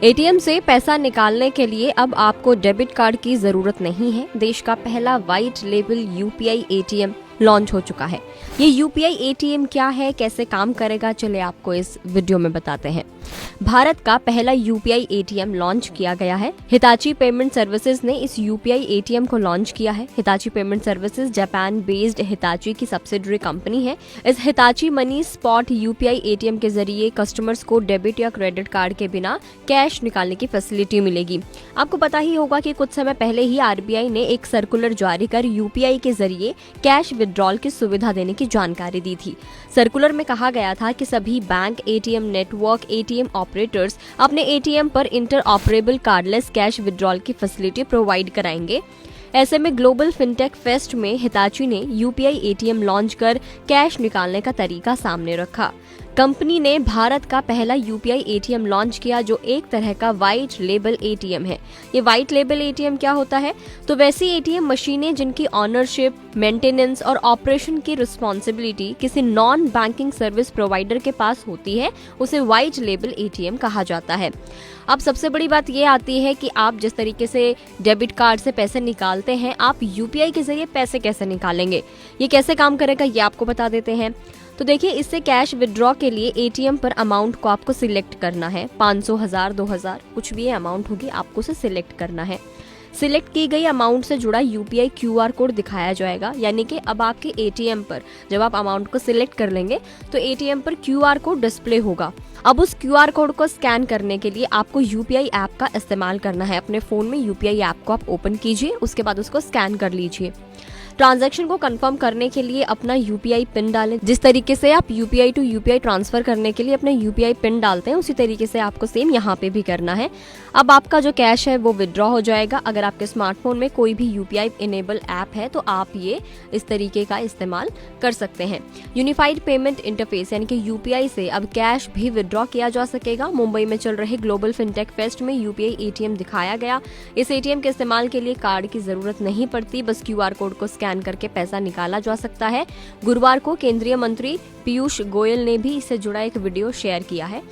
ATM से पैसा निकालने के लिए अब आपको डेबिट कार्ड की जरूरत नहीं है। देश का पहला white label UPI ATM launch हो चुका है। ये यूपीआई एटीएम क्या है, कैसे काम करेगा, चले आपको इस वीडियो में बताते हैं। भारत का पहला यूपीआई एटीएम लॉन्च किया गया है। हिताची पेमेंट सर्विसेज ने इस यूपीआई एटीएम को लॉन्च किया है। Hitachi payment services Japan based Hitachi की सब्सिडरी कंपनी है। इस Hitachi money spot UPI ATM के जरिए कस्टमर्स को डेबिट या क्रेडिट कार्ड के बिना कैश निकालने की फैसिलिटी मिलेगी। आपको पता ही होगा कि कुछ समय पहले ही आरबीआई ने एक सर्कुलर जारी कर यूपीआई के जरिए कैश विड्रॉल की सुविधा देने की जानकारी दी थी। सर्कुलर में कहा गया था कि सभी bank, ATM network, ATM operators अपने एटीएम पर inter operable cardless cash withdrawal की फैसिलिटी प्रोवाइड कराएंगे। ऐसे में ग्लोबल फिनटेक फेस्ट में हिताची ने यूपीआई एटीएम लॉन्च कर कैश निकालने का तरीका सामने रखा। कंपनी ने भारत का पहला यूपीआई एटीएम लॉन्च किया जो एक तरह का व्हाइट लेबल एटीएम है। ये व्हाइट लेबल एटीएम क्या होता है? तो वैसी एटीएम मशीनें जिनकी ऑनरशिप, मेंटेनेंस और ऑपरेशन की रिस्पॉन्सिबिलिटी किसी नॉन बैंकिंग सर्विस प्रोवाइडर के पास होती है, उसे व्हाइट लेबल एटीएम कहा जाता है। अब सबसे बड़ी बात ये आती है कि आप जिस तरीके से डेबिट कार्ड से पैसे निकालते हैं, आप यूपीआई के जरिए पैसे कैसे निकालेंगे, ये कैसे काम करेगा, ये आपको बता देते हैं। तो देखिए, इससे कैश विड्रॉ के लिए एटीएम पर अमाउंट को आपको सिलेक्ट करना है। 500, 1000, 2000 कुछ भी अमाउंट होगी, आपको उसे सिलेक्ट करना है। सिलेक्ट की गई अमाउंट से जुड़ा यूपीआई क्यूआर कोड दिखाया जाएगा। यानी कि अब आपके एटीएम पर जब आप अमाउंट को सिलेक्ट कर लेंगे तो एटीएम पर क्यूआर कोड डिस्प्ले होगा। अब उस क्यूआर कोड को स्कैन करने के लिए आपको यूपीआई ऐप का इस्तेमाल करना है। अपने फोन में यूपीआई ऐप को आप ओपन कीजिए, उसके बाद उसको स्कैन कर लीजिए। ट्रांजैक्शन को कंफर्म करने के लिए अपना यूपीआई पिन डालें। जिस तरीके से आप यूपीआई टू यूपीआई ट्रांसफर करने के लिए अपना यूपीआई पिन डालते हैं, उसी तरीके से आपको सेम यहाँ पे भी करना है। अब आपका जो कैश है वो विड्रॉ हो जाएगा। अगर आपके स्मार्टफोन में कोई भी यूपीआई इनेबल ऐप है तो आप ये इस तरीके का इस्तेमाल कर सकते हैं। यूनिफाइड पेमेंट इंटरफेस यानी कि यूपीआई से अब कैश भी विड्रॉ किया जा सकेगा। मुंबई में चल रहे ग्लोबल फिनटेक फेस्ट में यूपीआई एटीएम दिखाया गया। इस एटीएम के इस्तेमाल के लिए कार्ड की जरूरत नहीं पड़ती, बस क्यूआर कोड को स्कैन करके पैसा निकाला जा सकता है। गुरुवार को केंद्रीय मंत्री पीयूष गोयल ने भी इससे जुड़ा एक वीडियो शेयर किया है।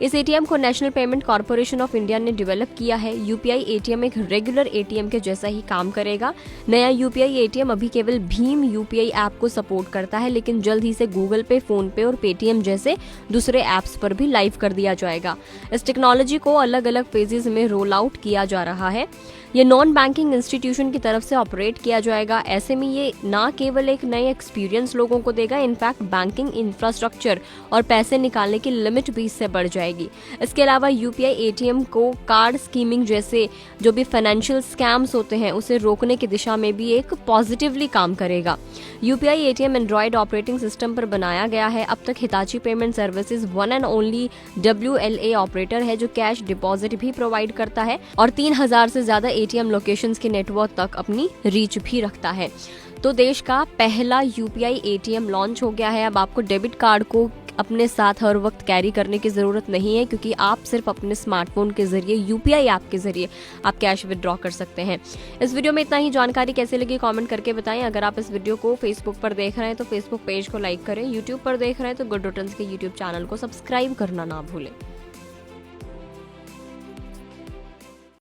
इस एटीएम को national payment corporation of India ने डेवलप किया है। यूपीआई एटीएम एक रेगुलर एटीएम के जैसा ही काम करेगा। नया यूपीआई एटीएम अभी केवल भीम यूपीआई ऐप को सपोर्ट करता है, लेकिन जल्द ही से गूगल पे, फोन पे और पेटीएम जैसे दूसरे ऐप्स पर भी लाइव कर दिया जाएगा। इस टेक्नोलॉजी को अलग अलग फेजेस में रोल आउट किया जा रहा है। ये नॉन बैंकिंग इंस्टीट्यूशन की तरफ से ऑपरेट किया जाएगा। ऐसे में ये ना केवल एक नए एक्सपीरियंस लोगों को देगा, इनफैक्ट बैंकिंग इंफ्रास्ट्रक्चर और पैसे निकालने की लिमिट भी इससे बढ़ जाएगी। इसके अलावा यूपीआई एटीएम को कार्ड स्कीमिंग जैसे जो भी फाइनेंशियल स्कैम्स होते हैं उसे रोकने की दिशा में भी एक पॉजिटिवली काम करेगा। UPI ATM Android operating system पर बनाया गया है। अब तक Hitachi payment services one and only WLA operator है जो कैश डिपॉजिट भी प्रोवाइड करता है और 3000 से ज्यादा एटीएम लोकेशंस के नेटवर्क तक अपनी रीच भी रखता है। तो देश का पहला यूपीआई एटीएम लॉन्च हो गया है। अब आपको डेबिट कार्ड को अपने साथ हर वक्त कैरी करने की जरूरत नहीं है, क्योंकि आप सिर्फ अपने स्मार्टफोन के जरिए यूपीआई ऐप के जरिए आप कैश विड्रॉ कर सकते हैं। इस वीडियो में इतना ही। जानकारी कैसे लगी कमेंट करके बताएं। अगर आप इस वीडियो को फेसबुक पर देख रहे हैं तो फेसबुक पेज को लाइक करें। यूट्यूब पर देख रहे हैं तो गुड रिटर्न्स के यूट्यूब चैनल को सब्सक्राइब करना ना भूलें।